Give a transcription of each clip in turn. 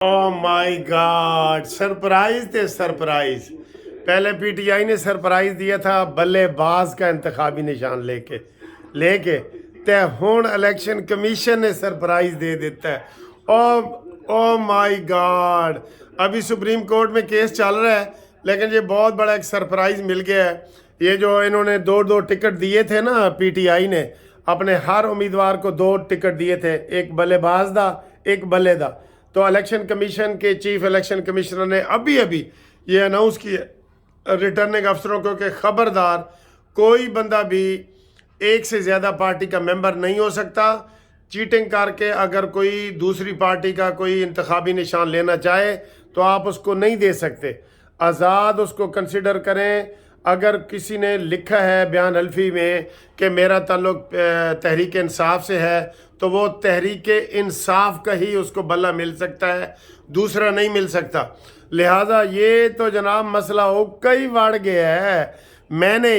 Oh my God, surprise थे surprise. पहले PTI ने सरप्राइज दिया था बल्लेबाज का इंतखाबी निशान लेके लेके ते हुण इलेक्शन कमीशन ने सरप्राइज दे देता है। ओ माय गॉड, अभी सुप्रीम कोर्ट में केस चल रहा है, लेकिन ये बहुत बड़ा एक सरप्राइज मिल गया है। ये जो इन्होंने दो दो टिकट दिए थे ना, पीटीआई ने अपने हर उम्मीदवार को दो टिकट दिए थे, एक बल्लेबाज दा एक बल्ले दा। तो इलेक्शन कमीशन के चीफ इलेक्शन कमिश्नर ने अभी अभी ये अनाउंस किया रिटर्निंग अफसरों को कि खबरदार, कोई बंदा भी एक से ज़्यादा पार्टी का मेंबर नहीं हो सकता। चीटिंग करके अगर कोई दूसरी पार्टी का कोई इंतखाबी निशान लेना चाहे तो आप उसको नहीं दे सकते। आज़ाद उसको कंसिडर करें। अगर किसी ने लिखा है बयान हल्फी में कि मेरा ताल्लुक तहरीक इंसाफ से है, तो वो तहरीक इंसाफ का ही उसको बल्ला मिल सकता है, दूसरा नहीं मिल सकता। लिहाजा ये तो जनाब मसला हो कई बढ़ गया है। मैंने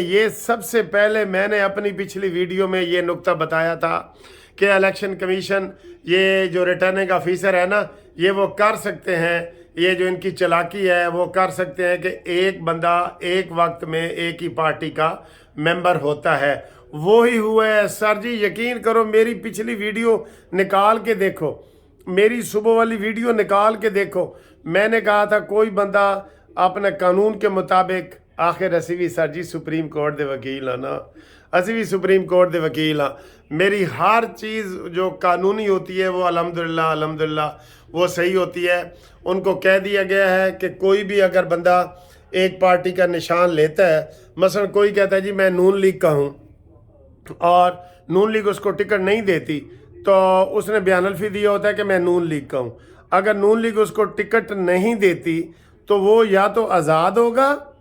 अपनी पिछली वीडियो में ये नुक्ता बताया था कि इलेक्शन कमीशन, ये जो रिटर्निंग ऑफिसर है ना, ये वो कर सकते हैं, ये जो इनकी चालाकी है वो कर सकते हैं कि एक बंदा एक वक्त में एक ही पार्टी का मेंबर होता है। वो ही हुआ है सर जी, यकीन करो। मेरी पिछली वीडियो निकाल के देखो, मेरी सुबह वाली वीडियो निकाल के देखो। मैंने कहा था कोई बंदा अपने कानून के मुताबिक, आखिर असी भी सर जी सुप्रीम कोर्ट दे वकील हाँ ना, असी भी सुप्रीम कोर्ट दे वकील हाँ। मेरी हर चीज़ जो कानूनी होती है वो अल्हम्दुलिल्लाह अल्हम्दुलिल्लाह वो सही होती है। उनको कह दिया गया है कि कोई भी अगर बंदा एक पार्टी का निशान लेता है, मसलन कोई कहता है जी मैं नून लीग का हूँ और नून लीग उसको टिकट नहीं देती, तो उसने बयान हल्फी दिया होता है कि मैं नून लीग का हूँ। अगर नून लीग उसको टिकट नहीं देती तो वो या तो आज़ाद होगा,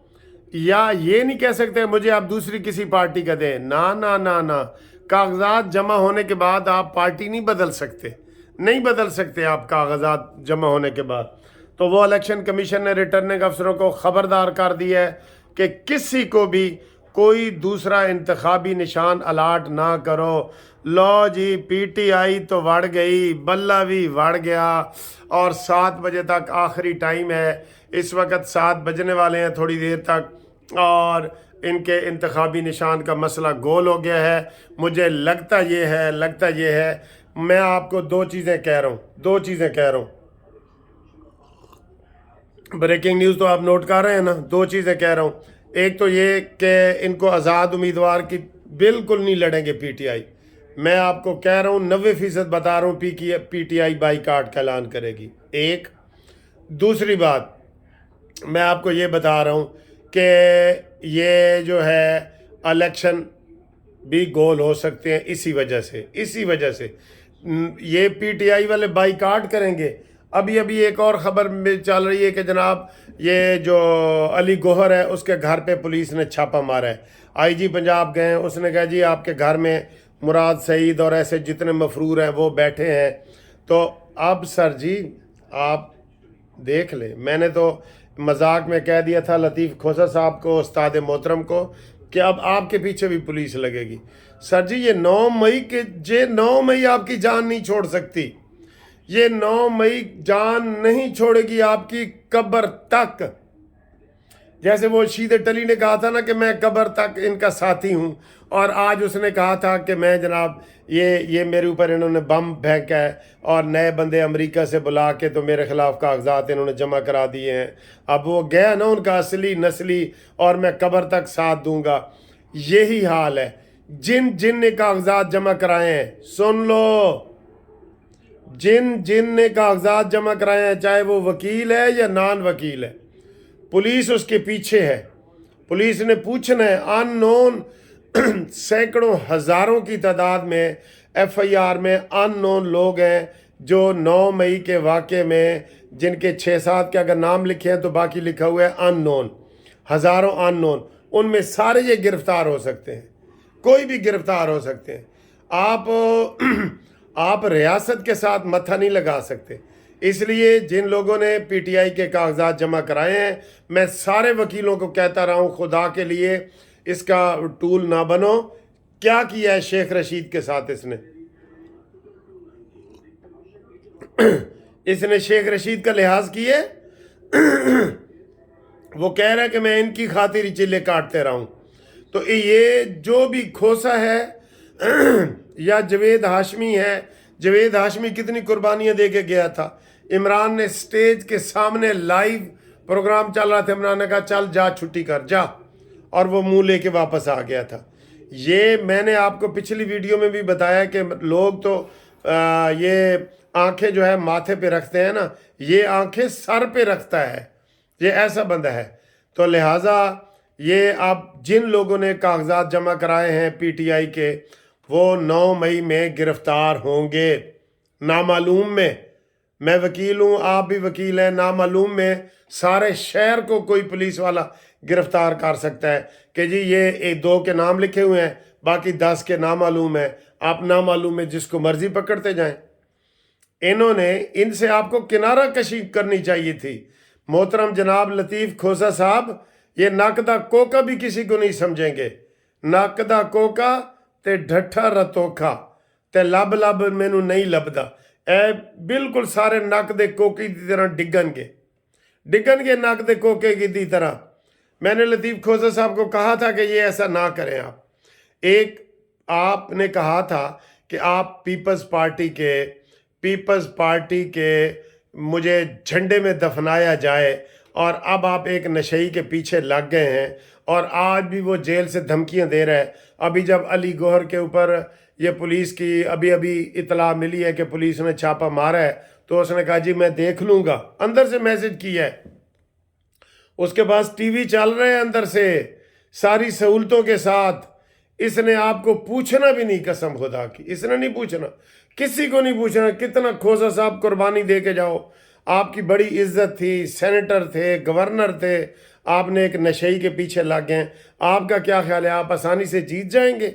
या ये नहीं कह सकते मुझे आप दूसरी किसी पार्टी का दें। ना ना ना ना, कागजात जमा होने के बाद आप पार्टी नहीं बदल सकते, नहीं बदल सकते आप कागजात जमा होने के बाद। तो वो इलेक्शन कमीशन ने रिटर्निंग अफसरों को ख़बरदार कर दिया है कि किसी को भी कोई दूसरा इंतखाबी निशान अलाट ना करो। लो जी, पीटीआई तो बढ़ गई, बल्ला भी बढ़ गया, और 7 बजे तक आखिरी टाइम है। इस वक्त 7 बजने वाले हैं थोड़ी देर तक, और इनके इंतखाबी निशान का मसला गोल हो गया है। मुझे लगता ये है, मैं आपको दो चीज़ें कह रहा हूँ। ब्रेकिंग न्यूज़ तो आप नोट कर रहे हैं ना। दो चीज़ें कह रहा हूँ। एक तो ये कि इनको आज़ाद उम्मीदवार की बिल्कुल नहीं लड़ेंगे पीटीआई। मैं आपको कह रहा हूँ 90% बता रहा हूँ पीटीआई बाईकाट का ऐलान करेगी। एक दूसरी बात मैं आपको ये बता रहा हूँ कि ये जो है इलेक्शन भी गोल हो सकते हैं इसी वजह से ये पीटीआई वाले बाईकाट करेंगे। अभी एक और ख़बर में चल रही है कि जनाब ये जो अली गोहर है उसके घर पे पुलिस ने छापा मारा है। आईजी पंजाब गए, उसने कहा जी आपके घर में मुराद सईद और ऐसे जितने मफरूर हैं वो बैठे हैं। तो अब सर जी आप देख लें, मैंने तो मजाक में कह दिया था लतीफ़ खोसा साहब को, उस्ताद मोहतरम को, कि अब आपके पीछे भी पुलिस लगेगी। सर जी ये 9 मई आपकी जान नहीं छोड़ सकती। ये 9 मई जान नहीं छोड़ेगी आपकी कब्र तक। जैसे वो शीद टली ने कहा था ना कि मैं कब्र तक इनका साथी हूँ, और आज उसने कहा था कि मैं जनाब ये मेरे ऊपर इन्होंने बम फेंका है और नए बंदे अमेरिका से बुला के तो मेरे खिलाफ कागजात इन्होंने जमा करा दिए हैं। अब वो गया ना उनका असली नस्ली, और मैं कब्र तक साथ दूंगा। यही हाल है जिन ने कागजात जमा कराए हैं। सुन लो, जिन ने कागजात जमा कराए हैं, चाहे वो वकील है या नॉन वकील है, पुलिस उसके पीछे है। पुलिस ने पूछना है। अननोन सैकड़ों हज़ारों की तादाद में एफआईआर में अननोन लोग हैं जो 9 मई के वाक़े में, जिनके 6-7 के अगर नाम लिखे हैं तो बाकी लिखा हुआ है अननोन, हज़ारों अननोन। उनमें सारे ये गिरफ्तार हो सकते हैं, कोई भी गिरफ्तार हो सकते हैं। आप रियासत के साथ मत्था नहीं लगा सकते। इसलिए जिन लोगों ने पीटीआई के कागजात जमा कराए हैं, मैं सारे वकीलों को कहता रहा हूँ, खुदा के लिए इसका टूल ना बनो। क्या किया है शेख रशीद के साथ इसने? इसने शेख रशीद का लिहाज किए। वो कह रहा है कि मैं इनकी खातिर ही चिल्ले काटते रहा हूं। तो ये जो भी खोसा है या जवेद हाशमी है, जवेद हाशमी कितनी कुर्बानियां दे के गया था। इमरान ने स्टेज के सामने लाइव प्रोग्राम चल रहा था, इमरान ने कहा चल जा छुट्टी कर जा, और वो मुंह लेके वापस आ गया था। ये मैंने आपको पिछली वीडियो में भी बताया कि लोग तो ये आंखें जो है माथे पे रखते हैं ना, ये आंखें सर पे रखता है, ये ऐसा बंदा है। तो लिहाजा ये आप जिन लोगों ने कागजात जमा कराए हैं पीटीआई के, वो 9 मई में गिरफ्तार होंगे। नामालूम में, मैं वकील हूँ, आप भी वकील हैं, नामालूम में सारे शहर को कोई पुलिस वाला गिरफ्तार कर सकता है कि जी ये 2 के नाम लिखे हुए हैं, बाकी 10 के नामालूम है। आप नामालूम में जिसको मर्जी पकड़ते जाएं। इन्होंने, इनसे आपको किनारा कशी करनी चाहिए थी। मोहतरम जनाब लतीफ़ खोसा साहब, ये नकदा कोका भी किसी को नहीं समझेंगे। नकदा कोका ते ढट्ठा रतोखा ते लब लब मैनू नहीं लभदा, ए बिल्कुल सारे नक दे कोके की तरह डिगनगे नक दे कोके की तरह। मैंने लतीफ़ खोसा साहब को कहा था कि ये ऐसा ना करें। आप आपने कहा था कि आप पीपल्स पार्टी के मुझे झंडे में दफनाया जाए, और अब आप एक नशई के पीछे लग गए हैं, और आज भी वो जेल से धमकियां दे रहा है। अभी जब अली गौहर के ऊपर ये पुलिस की अभी इतला मिली है कि पुलिस ने छापा मारा है, तो उसने कहा जी मैं देख लूँगा, अंदर से मैसेज किया है। उसके पास टीवी चल रहे हैं अंदर से सारी सहूलतों के साथ। इसने आपको पूछना भी नहीं, कसम खुदा की इसने नहीं पूछना, किसी को नहीं पूछना कितना खोसा साहब कुर्बानी दे के जाओ। आपकी बड़ी इज्जत थी, सेनेटर थे, गवर्नर थे, आपने एक नशई के पीछे लग गए। आपका क्या ख्याल है आप आसानी से जीत जाएंगे,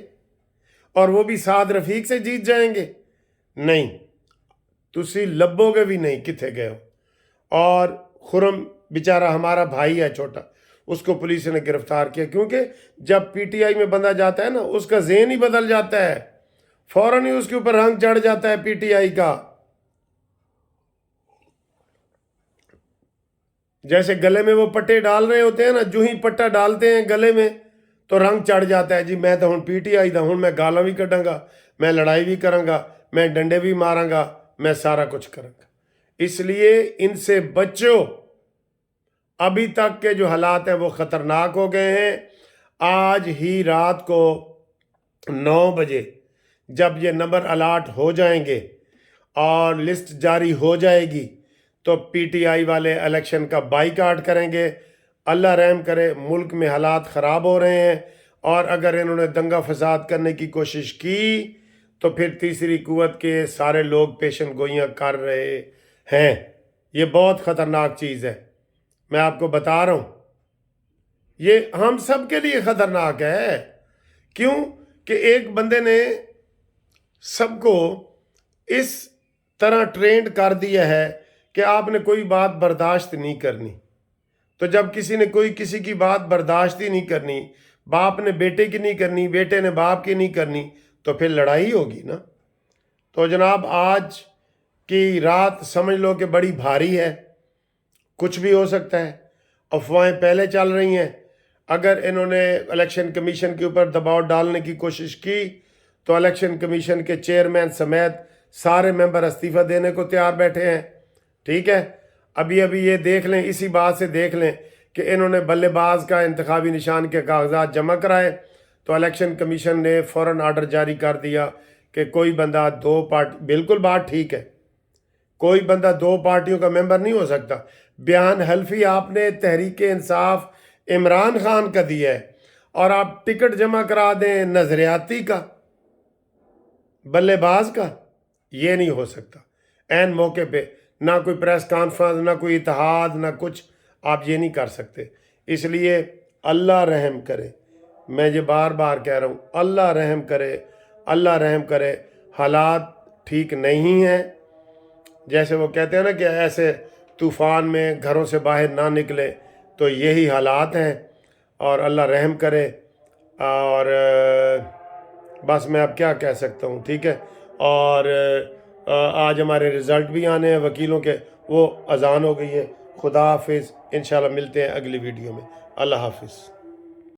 और वो भी साद रफीक से जीत जाएंगे? नहीं, तुसी लब्बोगे भी नहीं किथे गए हो। और खुरम बेचारा हमारा भाई है छोटा, उसको पुलिस ने गिरफ्तार किया, क्योंकि जब पीटीआई में बंदा जाता है ना, उसका ज़हन ही बदल जाता है, फौरन ही उसके ऊपर रंग चढ़ जाता है पीटीआई का। जैसे गले में वो पट्टे डाल रहे होते हैं ना, जो ही पट्टा डालते हैं गले में तो रंग चढ़ जाता है जी मैं तो हूँ पीटीआई दा, हूँ मैं गाला भी कटांगा, मैं लड़ाई भी करांगा, मैं डंडे भी मारांगा, मैं सारा कुछ करांगा। इसलिए इनसे बचो। अभी तक के जो हालात हैं वो ख़तरनाक हो गए हैं। आज ही रात को 9 बजे जब ये नंबर अलाट हो जाएंगे और लिस्ट जारी हो जाएगी, तो पीटीआई वाले इलेक्शन का बाइकाट करेंगे। अल्लाह रहम करे, मुल्क में हालात ख़राब हो रहे हैं, और अगर इन्होंने दंगा फसाद करने की कोशिश की तो फिर तीसरी कुव्वत के सारे लोग पेशन गोइयाँ कर रहे हैं। ये बहुत ख़तरनाक चीज़ है, मैं आपको बता रहा हूँ, ये हम सब के लिए ख़तरनाक है। क्यों कि एक बंदे ने सबको इस तरह ट्रेंड कर दिया है कि आपने कोई बात बर्दाश्त नहीं करनी। तो जब किसी ने कोई किसी की बात बर्दाश्त ही नहीं करनी, बाप ने बेटे की नहीं करनी, बेटे ने बाप की नहीं करनी, तो फिर लड़ाई होगी ना। तो जनाब आज की रात समझ लो कि बड़ी भारी है, कुछ भी हो सकता है। अफवाहें पहले चल रही हैं, अगर इन्होंने इलेक्शन कमीशन के ऊपर दबाव डालने की कोशिश की तो इलेक्शन कमीशन के चेयरमैन समेत सारे मेंबर इस्तीफ़ा देने को तैयार बैठे हैं। ठीक है, अभी ये देख लें, इसी बात से देख लें कि इन्होंने बल्लेबाज का इंतखाबी निशान के कागजात जमा कराए, तो इलेक्शन कमीशन ने फ़ौरन आर्डर जारी कर दिया कि कोई बंदा 2 पार्टी, बिल्कुल बात ठीक है, कोई बंदा 2 पार्टियों का मेंबर नहीं हो सकता। बयान हल्फी आपने तहरीक इंसाफ इमरान खान का दिया है, और आप टिकट जमा करा दें नजरियाती का, बल्लेबाज का, ये नहीं हो सकता। ऐन मौके पे ना कोई प्रेस कॉन्फ्रेंस, ना कोई इत्तेहाद, ना कुछ, आप ये नहीं कर सकते। इसलिए अल्लाह रहम करे, मैं ये बार बार कह रहा हूँ, अल्लाह रहम करे, अल्लाह रहम करे। हालात ठीक नहीं हैं, जैसे वो कहते हैं ना कि ऐसे तूफ़ान में घरों से बाहर ना निकले, तो यही हालात हैं, और अल्लाह रहम करे। और बस मैं अब क्या कह सकता हूँ, ठीक है। और آج ہمارے رزلٹ بھی آنے ہیں وکیلوں کے، وہ اذان ہو گئی ہے۔ خدا حافظ، انشاءاللہ ملتے ہیں اگلی ویڈیو میں۔ اللہ حافظ۔